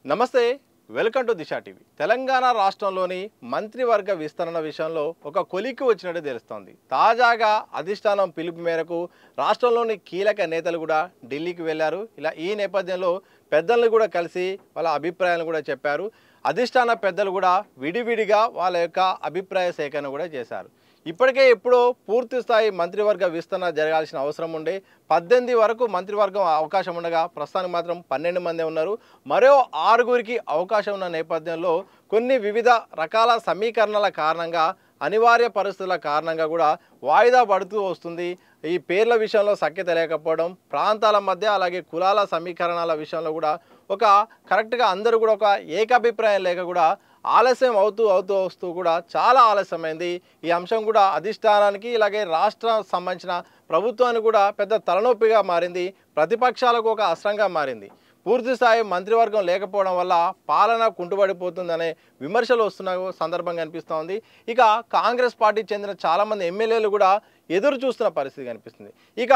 నమస్తే welcome to Disha TV Telangana రాష్ట్రంలోని మంత్రివర్గ విస్తరణ విషయంలో ఒక కొలిక్కి వచ్చినట్టు తెలుస్తోంది. తాజాగా అధిష్టానం పిలుపు మేరకు రాష్ట్రంలోని కీలక నేతలు కూడా ఢిల్లీకి వెళ్లారు. ఈ నేపథ్యంలో పెద్దలను కూడా కలిసి వాళ్ళ అభిప్రాయాలను కూడా చెప్పారు. అధిష్టాన పెద్దలు కూడా విడివిడిగా వాళ్ళ యొక్క అభిప్రాయ సేకరణ కూడా చేశారు. ఇప్పటికే ఎప్పుడో పూర్తి స్థాయి మంత్రివర్గ విస్తరణ జరగాల్సిన అవసరం ఉండే 18 వరకు మంత్రివర్గం అవకాశం ఉండగా ప్రస్తుతానికి మాత్రం 12 మందే ఉన్నారు. మరో 6గురికి అవకాశం ఉన్న నేపథ్యంలో కొన్ని వివిధ రకాల సమీకరణల కారణంగా అనివార్య పరిస్థితుల కారణంగా కూడా వాయిదా పడుతూ వస్తుంది. ఈ పేర్ల విషయంలో సఖ్యత లేకపోవడం, ప్రాంతాల మధ్య అలాగే కులాల సమీకరణాల విషయంలో కూడా ఒక కరెక్ట్గా అందరూ కూడా ఒక ఏకాభిప్రాయం లేక కూడా ఆలస్యం అవుతూ వస్తూ కూడా చాలా ఆలస్యమైంది. ఈ అంశం కూడా అధిష్టానానికి ఇలాగే రాష్ట్రం సంబంధించిన ప్రభుత్వానికి కూడా పెద్ద తలనొప్పిగా మారింది. ప్రతిపక్షాలకు ఒక అస్త్రంగా మారింది. పూర్తి స్థాయి మంత్రివర్గం లేకపోవడం వల్ల పాలన కుంటుపడిపోతుందనే విమర్శలు వస్తున్న సందర్భం కనిపిస్తోంది. ఇక కాంగ్రెస్ పార్టీ చెందిన చాలామంది ఎమ్మెల్యేలు కూడా ఎదురు చూస్తున్న పరిస్థితి కనిపిస్తుంది. ఇక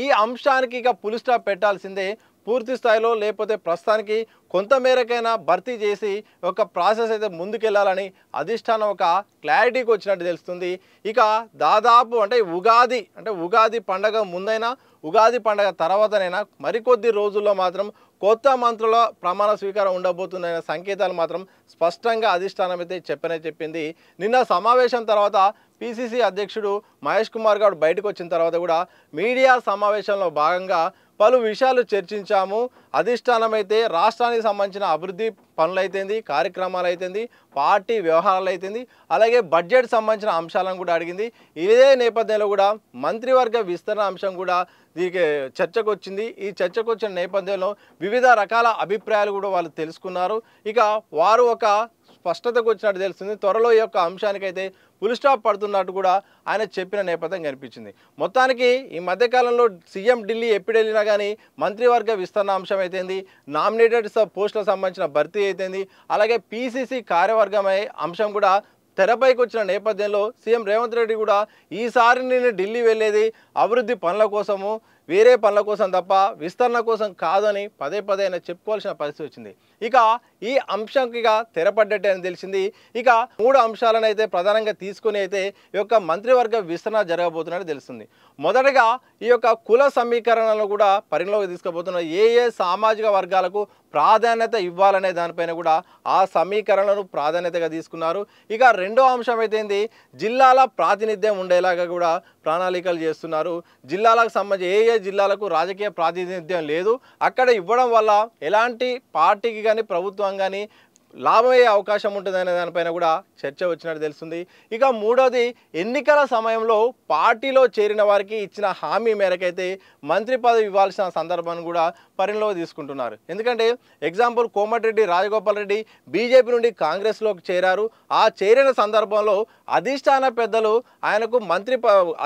ఈ అంశానికి పులి స్టాప్ పెట్టాల్సిందే. పూర్తి స్థాయిలో లేకపోతే ప్రస్తుతానికి కొంతమేరకైనా భర్తీ చేసి ఒక ప్రాసెస్ అయితే ముందుకెళ్లాలని అధిష్టానం ఒక క్లారిటీకి వచ్చినట్టు తెలుస్తుంది. ఇక దాదాపు ఉగాది పండగ ముందైనా ఉగాది పండగ తర్వాతనైనా మరికొద్ది రోజుల్లో మాత్రం కొత్త మంత్రుల ప్రమాణ స్వీకారం ఉండబోతుందనే సంకేతాలు మాత్రం స్పష్టంగా అధిష్టానం అయితే చెప్పింది. నిన్న సమావేశం తర్వాత పిసిసి అధ్యక్షుడు మహేష్ కుమార్ గౌడ్ బయటకు వచ్చిన తర్వాత కూడా మీడియా సమావేశంలో భాగంగా పలు విషయాలు చర్చించాము. అధిష్టానం అయితే రాష్ట్రానికి సంబంధించిన అభివృద్ధి పనులైతేంది, కార్యక్రమాలు అయితేంది, పార్టీ వ్యవహారాలు అయితేంది, అలాగే బడ్జెట్ సంబంధించిన అంశాలను కూడా అడిగింది. ఇదే నేపథ్యంలో కూడా మంత్రివర్గ విస్తరణ అంశం కూడా దీనికి చర్చకు వచ్చింది. ఈ చర్చకు వచ్చిన నేపథ్యంలో వివిధ రకాల అభిప్రాయాలు కూడా వాళ్ళు తెలుసుకున్నారు. ఇక వారు ఒక స్పష్టతకు వచ్చినట్టు తెలుస్తుంది. త్వరలో ఈ యొక్క అంశానికైతే ఫుల్ స్టాప్ పడుతున్నట్టు కూడా ఆయన చెప్పిన నేపథ్యం కనిపించింది. మొత్తానికి ఈ మధ్యకాలంలో సీఎం ఢిల్లీ ఎప్పుడు వెళ్ళినా కానీ మంత్రివర్గ విస్తరణ అంశం అయితేంది, నామినేటెడ్ పోస్టులకు సంబంధించిన భర్తీ అయితేంది, అలాగే పిసిసి కార్యవర్గం అంశం కూడా తెరపైకి వచ్చిన నేపథ్యంలో సీఎం రేవంత్ రెడ్డి కూడా ఈసారి నేను ఢిల్లీ వెళ్ళేది అభివృద్ధి పనుల కోసము, వేరే పనుల కోసం తప్ప విస్తరణ కోసం కాదని పదే ఆయన చెప్పుకోవాల్సిన పరిస్థితి వచ్చింది. ఇక ఈ అంశంకి తెరపడ్డట్టే అని తెలిసింది. ఇక 3 అంశాలను అయితే ప్రధానంగా తీసుకుని అయితే ఈ యొక్క మంత్రివర్గ విస్తరణ జరగబోతున్నట్టు తెలుస్తుంది. మొదటగా ఈ యొక్క కుల సమీకరణలను కూడా పరిగణలోకి తీసుకుపోతున్న ఏ సామాజిక వర్గాలకు ప్రాధాన్యత ఇవ్వాలనే దానిపైన కూడా ఆ సమీకరణను ప్రాధాన్యతగా తీసుకున్నారు. ఇక రెండో అంశం అయితే జిల్లాల ప్రాతినిధ్యం ఉండేలాగా కూడా ప్రణాళికలు చేస్తున్నారు. జిల్లాలకు సంబంధించి ఏ జిల్లాలకు రాజకీయ ప్రాతినిధ్యం లేదు, అక్కడ ఇవ్వడం వల్ల ఎలాంటి పార్టీకి కానీ ప్రభుత్వం కానీ లాభమయ్యే అవకాశం ఉంటుందనే దానిపైన కూడా చర్చ వచ్చినట్టు తెలుస్తుంది. ఇక మూడోది ఎన్నికల సమయంలో పార్టీలో చేరిన వారికి ఇచ్చిన హామీ మేరకైతే మంత్రి పదవి ఇవ్వాల్సిన సందర్భాన్ని కూడా పరిగణలోకి తీసుకుంటున్నారు. ఎందుకంటే ఎగ్జాంపుల్ కోమటిరెడ్డి రాజగోపాల్ రెడ్డి బీజేపీ నుండి కాంగ్రెస్లోకి చేరారు. ఆ చేరిన సందర్భంలో అధిష్టాన పెద్దలు ఆయనకు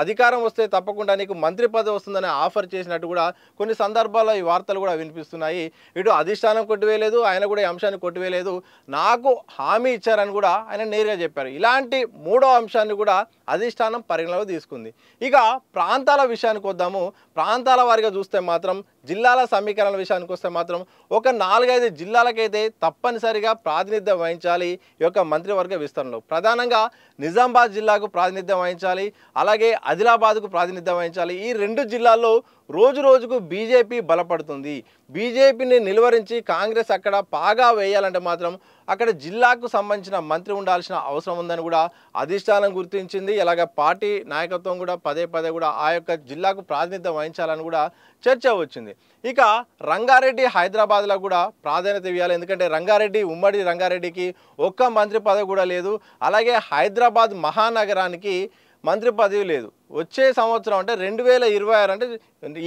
అధికారం వస్తే తప్పకుండా నీకు మంత్రి పదవి వస్తుందని ఆఫర్ చేసినట్టు కూడా కొన్ని సందర్భాల్లో ఈ వార్తలు కూడా వినిపిస్తున్నాయి. ఇటు అధిష్టానం కొట్టివేయలేదు, ఆయన కూడా ఈ అంశాన్ని కొట్టివేయలేదు, నాకు హామీ ఇచ్చారని కూడా ఆయన నేరుగా చెప్పారు. ఇలాంటి 3వ అంశాన్ని కూడా అధిష్టానం పరిగణలోకి తీసుకుంది. ఇక ప్రాంతాల విషయానికి వద్దాము. ప్రాంతాల వారిగా చూస్తే మాత్రం జిల్లాల సమీకరణ విషయానికి వస్తే మాత్రం ఒక 4-5 జిల్లాలకైతే తప్పనిసరిగా ప్రాతినిధ్యం వహించాలి ఈ యొక్క మంత్రివర్గ విస్తరణలో. ప్రధానంగా నిజామాబాద్ జిల్లాకు ప్రాతినిధ్యం వహించాలి, అలాగే ఆదిలాబాద్కు ప్రాతినిధ్యం వహించాలి. ఈ 2 జిల్లాల్లో రోజుకు బీజేపీ బలపడుతుంది. బీజేపీని నిలువరించి కాంగ్రెస్ అక్కడ పాగా వేయాలంటే మాత్రం అక్కడ జిల్లాకు సంబంధించిన మంత్రి ఉండాల్సిన అవసరం ఉందని కూడా అధిష్టానం గుర్తించింది. ఇలాగ పార్టీ నాయకత్వం కూడా పదే కూడా ఆ యొక్క జిల్లాకు ప్రాతినిధ్యం వహించాలని కూడా చర్చ వచ్చింది. ఇక రంగారెడ్డి హైదరాబాద్లో కూడా ప్రాధాన్యత ఇవ్వాలి. ఎందుకంటే ఉమ్మడి రంగారెడ్డికి ఒక్క మంత్రి పదవి కూడా లేదు. అలాగే హైదరాబాద్ మహానగరానికి మంత్రి పదవి లేదు. వచ్చే సంవత్సరం అంటే 2026 అంటే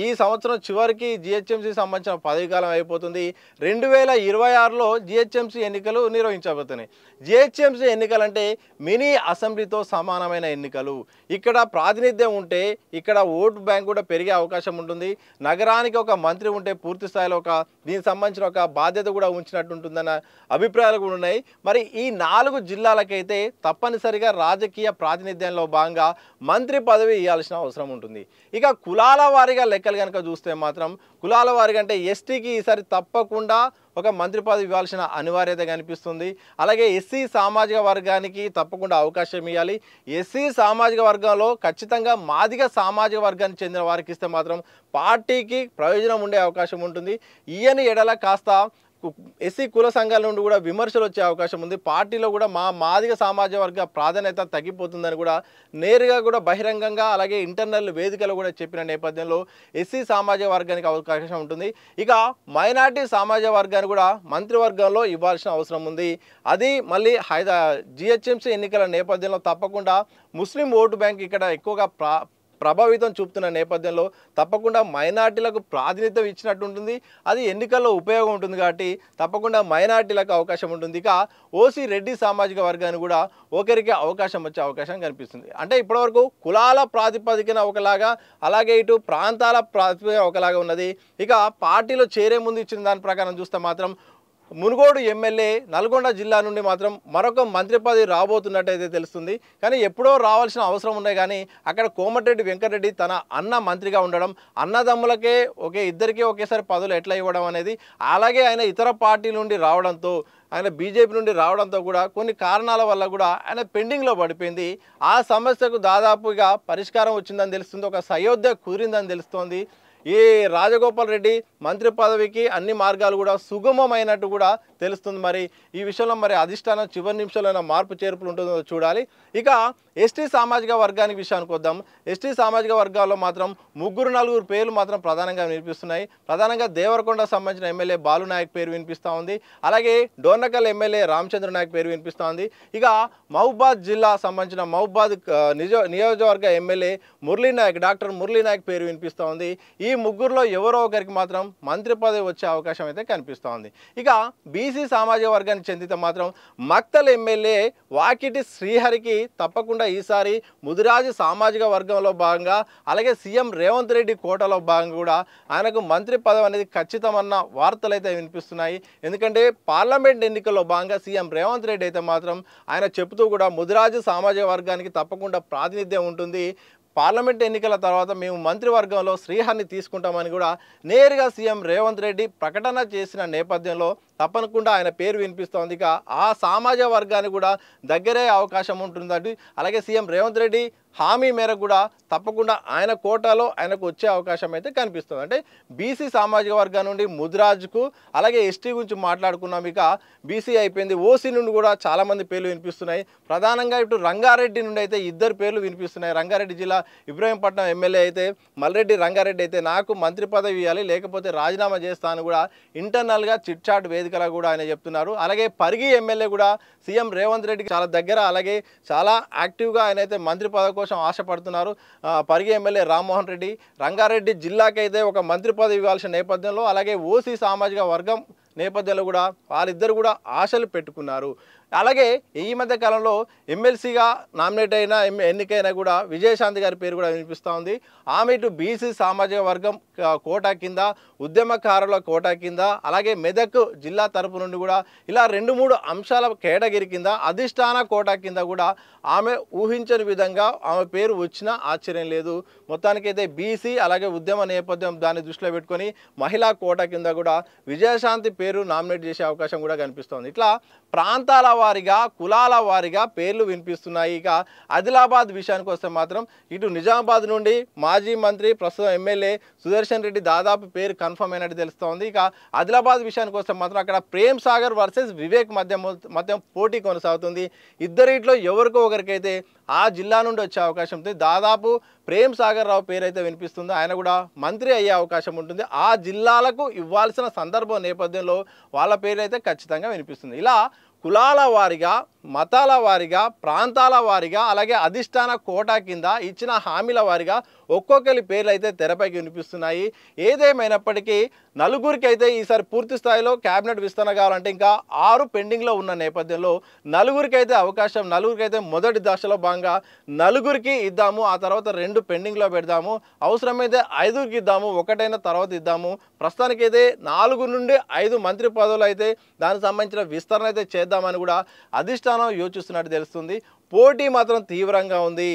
ఈ సంవత్సరం చివరికి జిహెచ్ఎంసీ సంబంధించిన పదవీకాలం అయిపోతుంది. 2026లో జిహెచ్ఎంసీ ఎన్నికలు నిర్వహించబోతున్నాయి. జిహెచ్ఎంసీ ఎన్నికలు అంటే మినీ అసెంబ్లీతో సమానమైన ఎన్నికలు. ఇక్కడ ప్రాతినిధ్యం ఉంటే ఇక్కడ ఓటు బ్యాంక్ కూడా పెరిగే అవకాశం ఉంటుంది. నగరానికి ఒక మంత్రి ఉంటే పూర్తి స్థాయిలో దీనికి సంబంధించిన ఒక బాధ్యత కూడా ఉంచినట్టు ఉంటుందన్న అభిప్రాయాలు కూడా ఉన్నాయి. మరి ఈ 4 జిల్లాలకైతే తప్పనిసరిగా రాజకీయ ప్రాతినిధ్యంలో భాగంగా మంత్రి పదవి ఇవ్వాల్సిన అవసరం ఉంటుంది. ఇక కులాల వారీగా లెక్కలు కనుక చూస్తే మాత్రం కులాల వారీగా అంటే ఎస్టీకి ఈసారి తప్పకుండా ఒక మంత్రి పదవి ఇవ్వాల్సిన అనివార్యత కనిపిస్తుంది. అలాగే ఎస్సీ సామాజిక వర్గానికి తప్పకుండా అవకాశం ఇవ్వాలి. ఎస్సీ సామాజిక వర్గంలో ఖచ్చితంగా మాదిగ సామాజిక వర్గానికి చెందిన వారికి ఇస్తే మాత్రం పార్టీకి ప్రయోజనం ఉండే అవకాశం ఉంటుంది. ఈయన ఎడల కాస్త ఎస్సీ కుల సంఘాల నుండి కూడా విమర్శలు వచ్చే అవకాశం ఉంది. పార్టీలో కూడా మాదిగ సామాజిక వర్గ ప్రాధాన్యత తగ్గిపోతుందని కూడా నేరుగా కూడా బహిరంగంగా అలాగే ఇంటర్నల్ వేదికలో కూడా చెప్పిన నేపథ్యంలో ఎస్సీ సామాజిక వర్గానికి అవకాశం ఉంటుంది. ఇక మైనార్టీ సామాజిక వర్గాన్ని కూడా మంత్రివర్గంలో ఇవ్వాల్సిన అవసరం ఉంది. అది మళ్ళీ జిహెచ్ఎంసీ ఎన్నికల నేపథ్యంలో తప్పకుండా ముస్లిం ఓటు బ్యాంక్ ఇక్కడ ఎక్కువగా ప్రభావితం చూపుతున్న నేపథ్యంలో తప్పకుండా మైనార్టీలకు ప్రాతినిధ్యం ఇచ్చినట్టు ఉంటుంది. అది ఎన్నికల్లో ఉపయోగం ఉంటుంది కాబట్టి తప్పకుండా మైనార్టీలకు అవకాశం ఉంటుంది. ఇక ఓసీ రెడ్డి సామాజిక వర్గాన్ని కూడా ఒకరికి అవకాశం వచ్చే అవకాశం కనిపిస్తుంది. అంటే ఇప్పటివరకు కులాల ప్రాతిపదికన ఒకలాగా అలాగే ఇటు ప్రాంతాల ప్రాతిపదికన ఒకలాగా ఉన్నది. ఇక పార్టీలో చేరే ముందు ఇచ్చిన దాని ప్రకారం చూస్తే మాత్రం మునుగోడు ఎమ్మెల్యే నల్గొండ జిల్లా నుండి మాత్రం మరొక మంత్రి పదవి రాబోతున్నట్టయితే తెలుస్తుంది. కానీ ఎప్పుడో రావాల్సిన అవసరం ఉన్నాయి. కానీ అక్కడ కోమటిరెడ్డి వెంకటరెడ్డి తన అన్న మంత్రిగా ఉండడం, అన్నదమ్ములకే ఇద్దరికీ ఒకేసారి పదవులు ఎట్లా ఇవ్వడం అనేది, అలాగే ఆయన ఇతర పార్టీ నుండి రావడంతో ఆయన బీజేపీ నుండి రావడంతో కూడా కొన్ని కారణాల వల్ల కూడా ఆయన పెండింగ్లో పడిపోయింది. ఆ సమస్యకు దాదాపుగా పరిష్కారం వచ్చిందని తెలుస్తుంది. ఒక సయోధ్య కుదిరిందని తెలుస్తోంది. ఈ రాజగోపాల్ రెడ్డి మంత్రి పదవికి అన్ని మార్గాలు కూడా సుగమమైనట్టు కూడా తెలుస్తుంది. మరి ఈ విషయంలో మరి అధిష్టానం చివరి నిమిషంలో మార్పు చేర్పులు ఉంటుందో చూడాలి. ఇక ఎస్టీ సామాజిక వర్గానికి విషయానికి వద్దాం. ఎస్టీ సామాజిక వర్గాల్లో మాత్రం 3-4 పేర్లు మాత్రం ప్రధానంగా వినిపిస్తున్నాయి. ప్రధానంగా దేవరకొండకు సంబంధించిన ఎమ్మెల్యే బాలునాయక్ పేరు వినిపిస్తూ ఉంది. అలాగే డోర్నకల్ ఎమ్మెల్యే రామచంద్ర నాయక్ పేరు వినిపిస్తూ ఉంది. ఇక మహబూబాద్ జిల్లా సంబంధించిన మహబూబాద్ నియోజకవర్గ ఎమ్మెల్యే మురళీనాయక్ డాక్టర్ మురళీనాయక్ పేరు వినిపిస్తూ ఉంది. ఈ ముగ్గురులో ఎవరో ఒకరికి మాత్రం మంత్రి పదవి వచ్చే అవకాశం అయితే కనిపిస్తూ ఉంది. ఇక బీసీ సామాజిక వర్గానికి చెందితే మాత్రం మక్తల్ ఎమ్మెల్యే వాకిటి శ్రీహరికి తప్పకుండా ఈసారి ముదిరాజు సామాజిక వర్గంలో భాగంగా అలాగే సీఎం రేవంత్ రెడ్డి కోటలో భాగంగా కూడా ఆయనకు మంత్రి పదవి అనేది ఖచ్చితమన్న వార్తలు అయితే వినిపిస్తున్నాయి. ఎందుకంటే పార్లమెంట్ ఎన్నికల్లో భాగంగా సీఎం రేవంత్ రెడ్డి అయితే మాత్రం ఆయన చెబుతూ కూడా ముదిరాజు సామాజిక వర్గానికి తప్పకుండా ప్రాతినిధ్యం ఉంటుంది, పార్లమెంట్ ఎన్నికల తర్వాత మేము మంత్రివర్గంలో శ్రీహరిని తీసుకుంటామని కూడా నేరుగా సీఎం రేవంత్ రెడ్డి ప్రకటన చేసిన నేపథ్యంలో తప్పకుండా ఆయన పేరు వినిపిస్తోంది. ఇక ఆ సామాజిక వర్గానికి కూడా దగ్గరే అవకాశం ఉంటుందండి. అలాగే సీఎం రేవంత్ రెడ్డి హామీ మేరకు కూడా తప్పకుండా ఆయన కోటాలో ఆయనకు వచ్చే అవకాశం అయితే కనిపిస్తుంది. అంటే బీసీ సామాజిక వర్గం నుండి ముదిరాజుకు అలాగే ఎస్టీ గురించి మాట్లాడుకున్నాం. ఇక బీసీ అయిపోయింది. ఓసీ నుండి కూడా చాలామంది పేర్లు వినిపిస్తున్నాయి. ప్రధానంగా ఇటు రంగారెడ్డి నుండి అయితే 2 పేర్లు వినిపిస్తున్నాయి. రంగారెడ్డి జిల్లా ఇబ్రహీంపట్నం ఎమ్మెల్యే అయితే మల్రెడ్డి రంగారెడ్డి అయితే నాకు మంత్రి పదవి ఇవ్వాలి లేకపోతే రాజీనామా చేస్తాను కూడా ఇంటర్నల్గా చిట్ చాట్ వేదికలా కూడా ఆయన చెప్తున్నారు. అలాగే పరిగి ఎమ్మెల్యే కూడా సీఎం రేవంత్ రెడ్డికి చాలా దగ్గర అలాగే చాలా యాక్టివ్గా ఆయన అయితే మంత్రి పదవి కోసం ఆశపడుతున్నారు. పరిగి ఎమ్మెల్యే రామ్మోహన్ రెడ్డి రంగారెడ్డి జిల్లాకైతే ఒక మంత్రి పదవి ఇవ్వాల్సిన నేపథ్యంలో అలాగే ఓసీ సామాజిక వర్గం నేపథ్యంలో కూడా వాళ్ళిద్దరు కూడా ఆశలు పెట్టుకున్నారు. అలాగే ఈ మధ్య కాలంలో ఎమ్మెల్సీగా నామినేట్ అయిన ఎన్నికైనా కూడా విజయశాంతి గారి పేరు కూడా వినిపిస్తూ ఉంది. ఆమె ఇటు బీసీ సామాజిక వర్గం కోటా కింద ఉద్యమకారుల కోటా కింద అలాగే మెదక్ జిల్లా తరపు నుండి కూడా ఇలా 2-3 అంశాల కేటగిరీ కింద అధిష్టాన కోటా కింద కూడా ఆమె ఊహించని విధంగా ఆమె పేరు వచ్చినా ఆశ్చర్యం లేదు. మొత్తానికైతే బీసీ అలాగే ఉద్యమ నేపథ్యం దాన్ని దృష్టిలో పెట్టుకొని మహిళా కోటా కింద కూడా విజయశాంతి పేరు నామినేట్ చేసే అవకాశం కూడా కనిపిస్తోంది. ఇట్లా ప్రాంతాల వారిగా కులాల వారిగా పేర్లు వినిపిస్తున్నాయి. ఇక ఆదిలాబాద్ విషయానికి వస్తే మాత్రం ఇటు నిజామాబాద్ నుండి మాజీ మంత్రి ప్రస్తుతం ఎమ్మెల్యే సుదర్శన్ రెడ్డి దాదాపు పేరు కన్ఫర్మ్ అయినట్టు తెలుస్తోంది. ఇక ఆదిలాబాద్ విషయానికి వస్తే మాత్రం అక్కడ ప్రేమ్ సాగర్ వర్సెస్ వివేక్ మధ్య పోటీ కొనసాగుతుంది. ఇద్దరిట్లో ఎవరికో ఒకరికైతే ఆ జిల్లా నుండి వచ్చే అవకాశం ఉంటుంది. దాదాపు ప్రేమ్ సాగర్ రావు పేరు అయితే వినిపిస్తుంది. ఆయన కూడా మంత్రి అయ్యే అవకాశం ఉంటుంది. ఆ జిల్లాలకు ఇవ్వాల్సిన సందర్భం నేపథ్యంలో వాళ్ళ పేరు అయితే ఖచ్చితంగా వినిపిస్తుంది. ఇలా కులాల వారిగా మతాల వారిగా ప్రాంతాల వారిగా అలాగే అధిష్టాన కోటా కింద ఇచ్చిన హామీల వారిగా ఒక్కొక్కరి పేర్లు అయితే తెరపైకి వినిపిస్తున్నాయి. ఏదేమైనప్పటికీ నలుగురికి అయితే ఈసారి పూర్తి స్థాయిలో క్యాబినెట్ విస్తరణ కావాలంటే ఇంకా 6 పెండింగ్లో ఉన్న నేపథ్యంలో నలుగురికైతే అవకాశం నలుగురికైతే మొదటి దశలో భాగంగా నలుగురికి ఇద్దాము, ఆ తర్వాత 2 పెండింగ్లో పెడదాము, అవసరమైతే 5కి ఇద్దాము, ఒకటైన తర్వాత ఇద్దాము, ప్రస్తుతానికైతే 4 నుండి 5 మంత్రి పదవులు అయితే దానికి సంబంధించిన విస్తరణ అయితే చేద్దామని కూడా అధిష్టానం యోచిస్తున్నట్టు తెలుస్తుంది. పోటీ మాత్రం తీవ్రంగా ఉంది.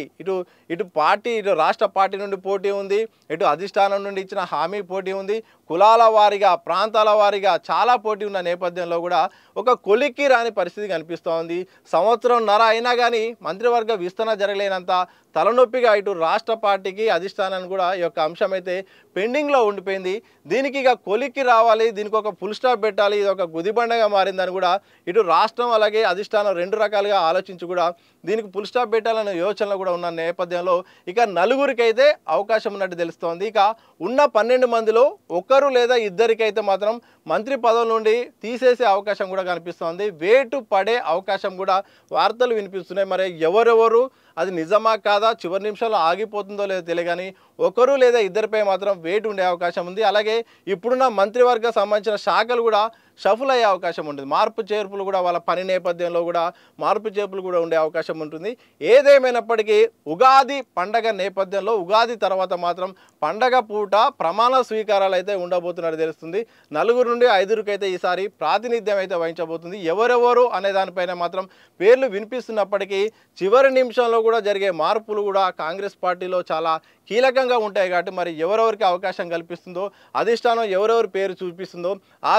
ఇటు పార్టీ ఇటు రాష్ట్ర పార్టీ నుండి పోటీ ఉంది, ఇటు అధిష్టానం నుండి ఇచ్చిన హామీ పోటీ ఉంది, కులాల వారీగా ప్రాంతాల వారీగా చాలా పోటీ ఉన్న నేపథ్యంలో కూడా ఒక కొలిక్కి రాని పరిస్థితి కనిపిస్తోంది. సంవత్సరంన్నర అయినా కానీ మంత్రివర్గ విస్తరణ జరగలేనంత తలనొప్పిగా ఇటు రాష్ట్ర పార్టీకి అధిష్టానాన్ని కూడా ఈ యొక్క అంశం అయితే పెండింగ్లో ఉండిపోయింది. దీనికి ఇక కొలిక్కి రావాలి, దీనికి ఒక ఫుల్ స్టాప్ పెట్టాలి, ఇది ఒక గుదిబండగా మారిందని కూడా ఇటు రాష్ట్రం అలాగే అధిష్టానం రెండు రకాలుగా ఆలోచించి కూడా దీనికి ఫుల్ స్టాప్ పెట్టాలనే యోచనలు కూడా ఉన్న నేపథ్యంలో ఇక నలుగురికైతే అవకాశం ఉన్నట్టు తెలుస్తోంది. ఇక ఉన్న 12 మందిలో ఒకరు లేదా ఇద్దరికైతే మాత్రం మంత్రి పదవుల నుండి తీసేసే అవకాశం కూడా కనిపిస్తోంది. వేటు పడే అవకాశం కూడా వార్తలు వినిపిస్తున్నాయి. మరి ఎవరెవరు, అది నిజమా కాదా, చివరి నిమిషంలో ఆగిపోతుందో లేదో తెలియగాని ఒకరు లేదా ఇద్దరిపై మాత్రం వేటు ఉండే అవకాశం ఉంది. అలాగే ఇప్పుడున్న మంత్రివర్గ సంబంధించిన శాఖలు కూడా షఫుల్ అయ్యే అవకాశం ఉంటుంది. మార్పు చేర్పులు కూడా వాళ్ళ పని నేపథ్యంలో కూడా మార్పు చేర్పులు కూడా ఉండే అవకాశం ఉంటుంది. ఏదేమైనప్పటికీ ఉగాది పండగ నేపథ్యంలో ఉగాది తర్వాత మాత్రం పండగ పూట ప్రమాణ స్వీకారాలు అయితే ఉండబోతున్నట్టు తెలుస్తుంది. 4 నుండి 5 అయితే ఈసారి ప్రాతినిధ్యం అయితే వహించబోతుంది. ఎవరెవరు అనే దానిపైన మాత్రం పేర్లు వినిపిస్తున్నప్పటికీ చివరి నిమిషంలో కూడా జరిగే మార్పులు కూడా కాంగ్రెస్ పార్టీలో చాలా కీలకంగా ఉంటాయి. కాబట్టి మరి ఎవరెవరికి అవకాశం కల్పిస్తుందో, అధిష్టానం ఎవరెవరి పేరు చూపిస్తుందో ఆ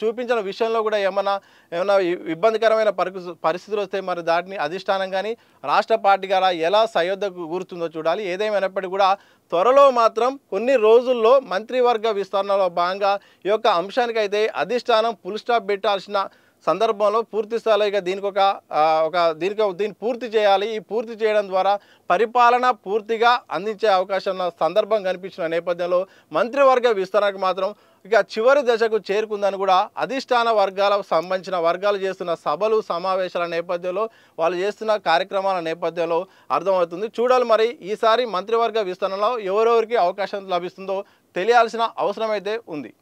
చూపించిన విషయంలో కూడా ఏమన్నా ఇబ్బందికరమైన పరిస్థితులు వస్తే మరి దాటిని అధిష్టానం కానీ రాష్ట్ర పార్టీ గారా ఎలా సయోధ్యకు కూరుతుందో చూడాలి. ఏదేమైనప్పటికీ కూడా త్వరలో మాత్రం కొన్ని రోజుల్లో మంత్రివర్గ విస్తరణలో భాగంగా ఈ యొక్క అంశానికైతే అధిష్టానం ఫుల్ స్టాప్ పెట్టాల్సిన సందర్భంలో పూర్తి స్థాయిలో ఇక దీన్ని పూర్తి చేయాలి. ఈ పూర్తి చేయడం ద్వారా పరిపాలన పూర్తిగా అందించే అవకాశం ఉన్న సందర్భం కనిపించిన నేపథ్యంలో మంత్రివర్గ విస్తరణకు మాత్రం ఇక చివరి దశకు చేరుకుందని కూడా అధిష్టాన వర్గాలకు సంబంధించిన వర్గాలు చేస్తున్న సభలు సమావేశాల నేపథ్యంలో వాళ్ళు చేస్తున్న కార్యక్రమాల నేపథ్యంలో అర్థమవుతుంది. చూడాలి మరి ఈసారి మంత్రివర్గ విస్తరణలో ఎవరెవరికి అవకాశం లభిస్తుందో తెలియాల్సిన అవసరం అయితే ఉంది.